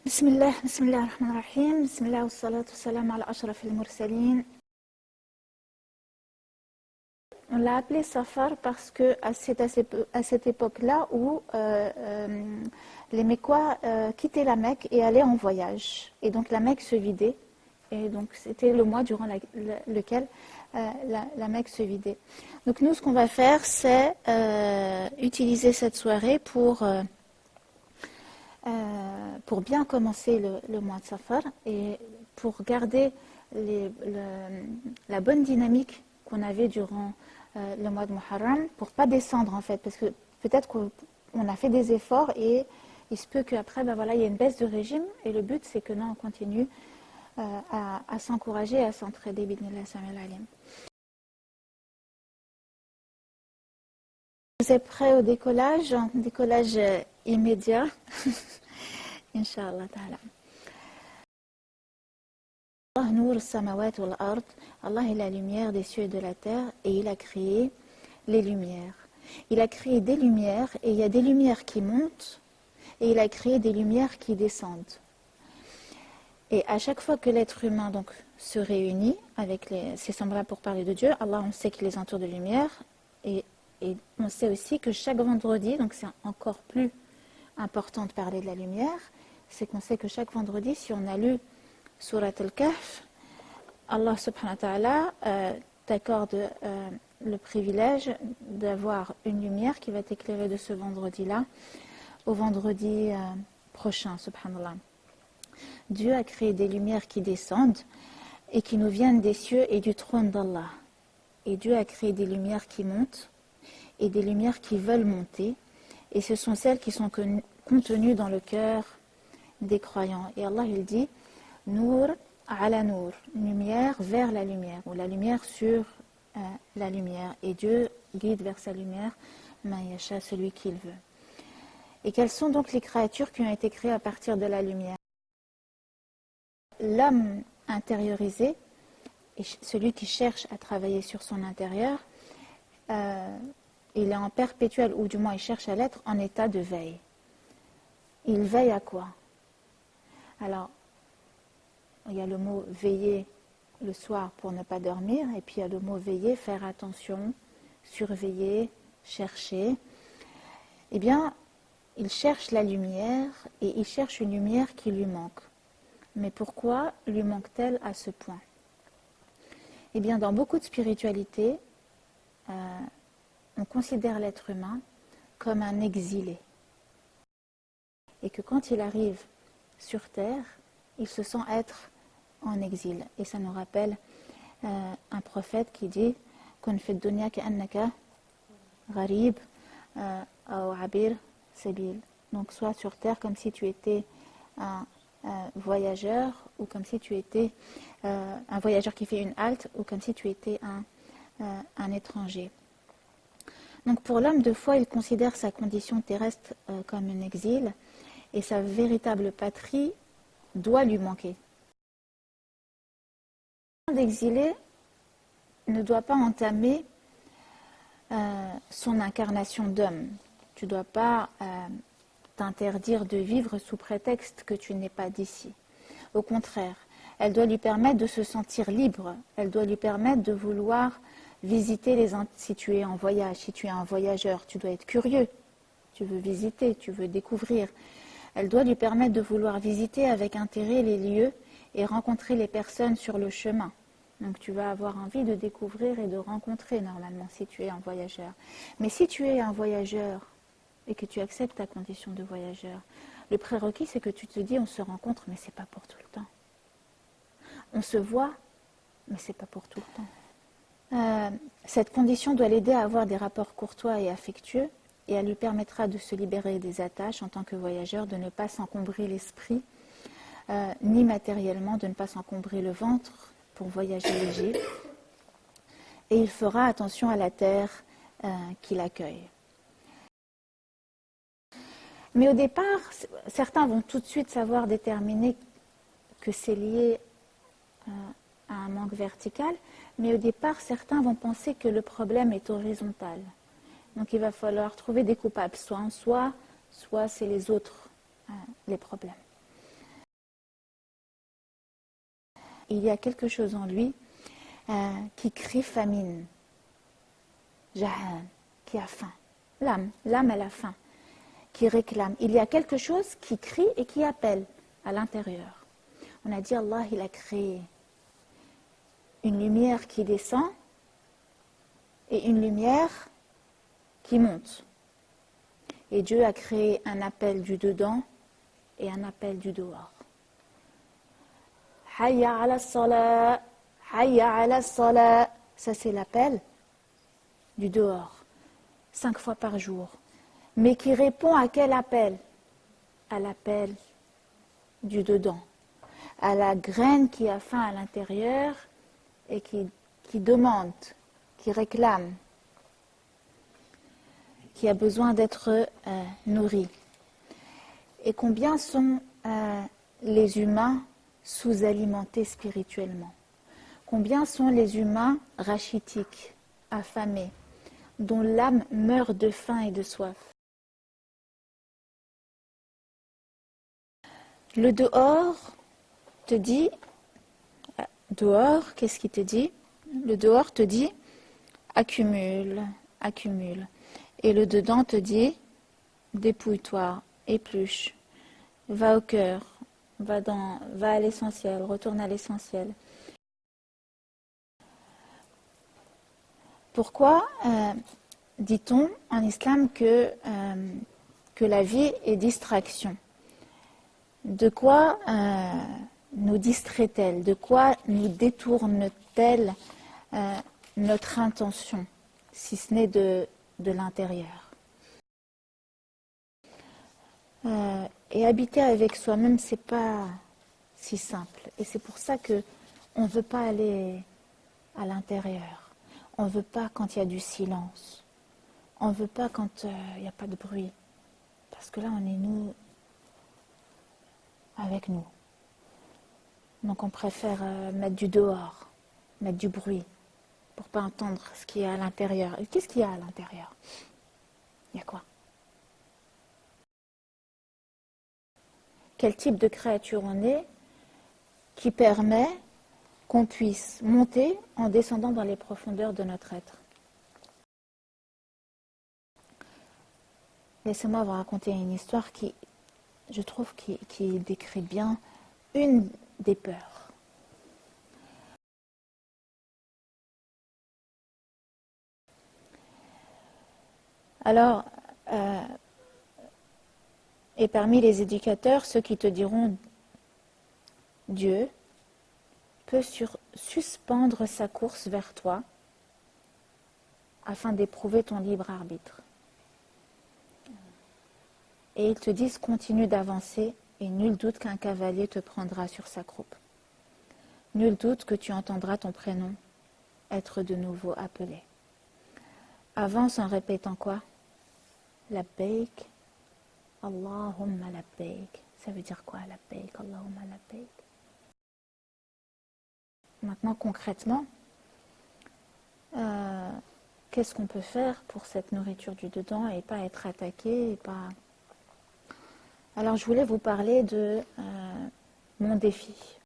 بسم الله الرحمن الرحيم بسم الله والصلاة والسلام على أشرف المرسلين. On l'a appelé Safar parce que à cette époque-là où les Mécois quittaient la Mecque et allaient en voyage. Et donc la Mecque se vidait. Et donc c'était le mois durant lequel la Mecque se vidait. Donc nous, ce qu'on va faire, c'est utiliser cette soirée pour bien commencer le mois de Safar et pour garder la bonne dynamique qu'on avait durant le mois de Muharram, pour pas descendre en fait, parce que peut-être qu'on a fait des efforts et il se peut qu'après, il y a une baisse de régime et le but c'est que non, on continue à s'encourager et à s'entraider. Bidnillah Samil Alim. Vous êtes prêts au décollage immédiat Inch'Allah ta'ala. Allah nour samawat wal ard. Allah est la lumière des cieux et de la terre et il a créé les lumières. Il a créé des lumières et il y a des lumières qui montent et il a créé des lumières qui descendent. Et à chaque fois que l'être humain donc se réunit avec ses semblables pour parler de Dieu, Allah on sait qu'il les entoure de lumière et on sait aussi que chaque vendredi, donc c'est encore plus important de parler de la lumière, c'est qu'on sait que chaque vendredi, si on a lu Surat al-Kahf, Allah subhanahu wa ta'ala t'accorde le privilège d'avoir une lumière qui va t'éclairer de ce vendredi-là au vendredi prochain, subhanallah. Dieu a créé des lumières qui descendent et qui nous viennent des cieux et du trône d'Allah. Et Dieu a créé des lumières qui montent et des lumières qui veulent monter. Et ce sont celles qui sont contenues dans le cœur des croyants. Et Allah, il dit « Nour ala nour », lumière vers la lumière, ou la lumière sur la lumière. Et Dieu guide vers sa lumière ma yasha, celui qu'il veut. Et quelles sont donc les créatures qui ont été créées à partir de la lumière? L'homme intériorisé, et celui qui cherche à travailler sur son intérieur, il est en perpétuel, ou du moins il cherche à l'être, en état de veille. Il veille à quoi? Alors, il y a le mot veiller le soir pour ne pas dormir, et puis il y a le mot veiller, faire attention, surveiller, chercher. Eh bien, il cherche la lumière, et il cherche une lumière qui lui manque. Mais pourquoi lui manque-t-elle à ce point? Eh bien, dans beaucoup de spiritualités, on considère l'être humain comme un exilé. Et que quand il arrive sur Terre, il se sent être en exil. Et ça nous rappelle un prophète qui dit « Kun fi dunya ka'annaka gharib aw abir sabil ». Donc, soit sur Terre comme si tu étais un voyageur ou comme si tu étais un voyageur qui fait une halte ou comme si tu étais un étranger. Donc pour l'homme de foi, il considère sa condition terrestre comme un exil et sa véritable patrie doit lui manquer. L'exilé ne doit pas entamer son incarnation d'homme. Tu ne dois pas t'interdire de vivre sous prétexte que tu n'es pas d'ici. Au contraire, elle doit lui permettre de se sentir libre, elle doit lui permettre de vouloir visiter si tu es en voyage, si tu es un voyageur, tu dois être curieux, tu veux visiter, tu veux découvrir. Elle doit lui permettre de vouloir visiter avec intérêt les lieux et rencontrer les personnes sur le chemin. Donc tu vas avoir envie de découvrir et de rencontrer normalement si tu es un voyageur. Mais si tu es un voyageur et que tu acceptes ta condition de voyageur, le prérequis c'est que tu te dis on se rencontre mais c'est pas pour tout le temps. On se voit mais c'est pas pour tout le temps. Cette condition doit l'aider à avoir des rapports courtois et affectueux et elle lui permettra de se libérer des attaches en tant que voyageur, de ne pas s'encombrer l'esprit, ni matériellement, de ne pas s'encombrer le ventre pour voyager léger. Et il fera attention à la terre qui l'accueille. Mais au départ, certains vont tout de suite savoir déterminer que c'est lié à un manque vertical, mais au départ, certains vont penser que le problème est horizontal. Donc il va falloir trouver des coupables, soit en soi, soit c'est les autres, les problèmes. il y a quelque chose en lui qui crie famine. Jahan, qui a faim. L'âme elle a faim, qui réclame. Il y a quelque chose qui crie et qui appelle à l'intérieur. On a dit Allah, il a créé une lumière qui descend et une lumière qui monte. Et Dieu a créé un appel du dedans et un appel du dehors. Hayya ala salat, hayya ala salat. Ça c'est l'appel du dehors, 5 fois par jour. Mais qui répond à quel appel? À l'appel du dedans, à la graine qui a faim à l'intérieur et qui demande, qui réclame, qui a besoin d'être nourrie. Et combien sont les humains sous-alimentés spirituellement? Combien sont les humains rachitiques, affamés, dont l'âme meurt de faim et de soif? Le dehors te dit, dehors, qu'est-ce qu'il te dit? Le dehors te dit, accumule, accumule. Et le dedans te dit, dépouille-toi, épluche, va au cœur, va à l'essentiel, retourne à l'essentiel. Pourquoi dit-on en islam que la vie est distraction? De quoi nous distrait-elle? De quoi nous détourne-t-elle notre intention, si ce n'est de l'intérieur? Et habiter avec soi-même, c'est pas si simple. Et c'est pour ça que on ne veut pas aller à l'intérieur. On ne veut pas quand il y a du silence. On ne veut pas quand il n'y a pas de bruit. Parce que là, on est nous avec nous. Donc on préfère mettre du dehors, mettre du bruit, pour ne pas entendre ce qu'il y a à l'intérieur. Et qu'est-ce qu'il y a à l'intérieur? Il y a quoi? Quel type de créature on est qui permet qu'on puisse monter en descendant dans les profondeurs de notre être? Laissez-moi vous raconter une histoire qui, je trouve, qui décrit bien une des peurs. Alors, et parmi les éducateurs, ceux qui te diront Dieu peut suspendre sa course vers toi afin d'éprouver ton libre arbitre. Et ils te disent continue d'avancer et nul doute qu'un cavalier te prendra sur sa croupe. Nul doute que tu entendras ton prénom être de nouveau appelé. Avance en répétant quoi? Labbaik, Allahumma labbaik. Ça veut dire quoi labbaik, Allahumma labbaik? Maintenant concrètement, qu'est-ce qu'on peut faire pour cette nourriture du dedans et pas être attaqué et pas... Alors je voulais vous parler de mon défi.